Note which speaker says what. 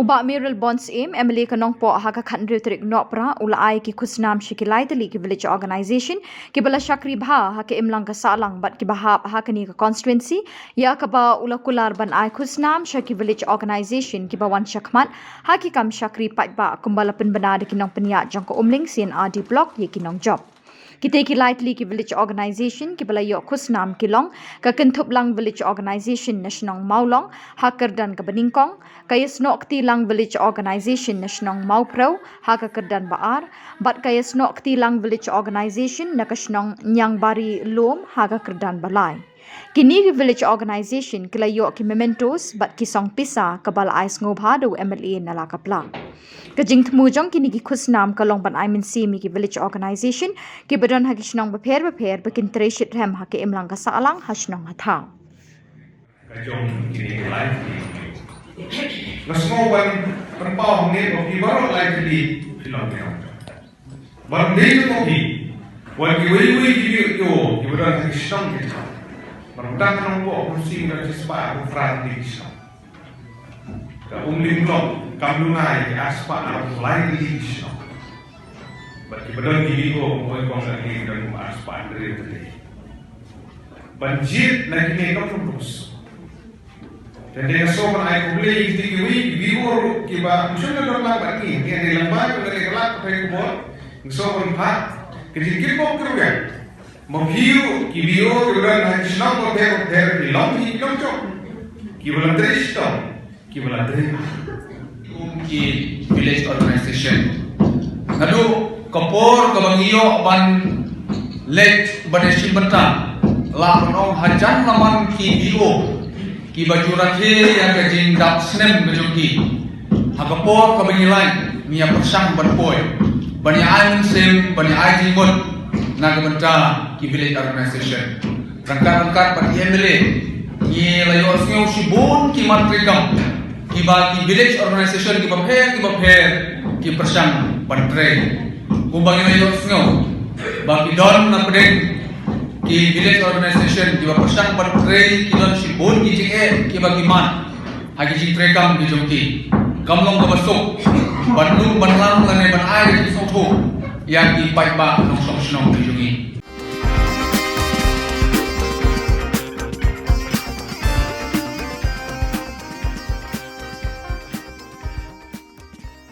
Speaker 1: Bah Mayralborn Syiem, MLA Nongpoh haka khandri tarik Nohprah ulai ki Khusnam Tylli ki village organization ki bala shakri haka imlang sahlang bat ki bahap haka ni konstituwensi ya kaba ula kular ban ai Khusnam ki village organization ki bawan shakhmat haki kam shakri paidbah kumba pynbna ki nongpyniaid jong Umling C&RD block ye ki nongjop. Kita ki Tylli ki village organization ki bala yok Khusnam Shillong ka kentup lang village organization nasional maulong hakar dan ka beningkong kayas nokti lang village organization nasional Nohprah haka kerdan baar bat kayas nokti lang village organization nakasnong nyang bari lom haka kerdan balai. Kini ki village organization kila yok ki mementos bat ki song pisa kabal ais ngobha do MLA nalakapla. Kajing tmujong kini ki Khusnam kalong ban I mi ki village organization ki badon haki shnong beper bekin treshit rem haki imlang sahlang hasnong hatang.
Speaker 2: Jong kini live Ngasmo ban pau ni ko ki baro live di Shillong ban dei ko ki wan ki wi ki yo ki badon haki shnong ki ban nongpoh kursi na sispa ko fran di Shillong ka Umling kamlungai ke aspa arang lain di Shillong bagi bedon gini ko mo ko lagi dan aspa dari tadi banjir na kini ka terus dan dia sopan ai ko beli di kiwi biur kiba musuh na lang bagi dia di lambat ko dari kelak ko ko sopan pat kidikit ko keruya mo hiu kibio kerudan na Shillong ko ter di long hi nongjop kibalan drishto kibalan drih
Speaker 3: ki village organization ngadu kapor kabangiyo ban lek badeshi bata la nong hajan laman ki bio ki bajurathe yang kajing dap snem bejoki hakapor kabangilai mia persang banpoy bani ain sem bani ai jimot na kabanta ki village organization rangkat bani MLA ni layo sneu sibun ki matrikam kiba ki village organization ki bapher ki persang bantre kumbang ina yo sngo ba ki don na pedeng ki village organization ki persang bantre ki don sibon ki jing ki ba ki man hagi jing trekam ki jongki kamlong ka basok banlung banlang ngane ban ai ki sotho yang ki paidbah nong song snong ki jongi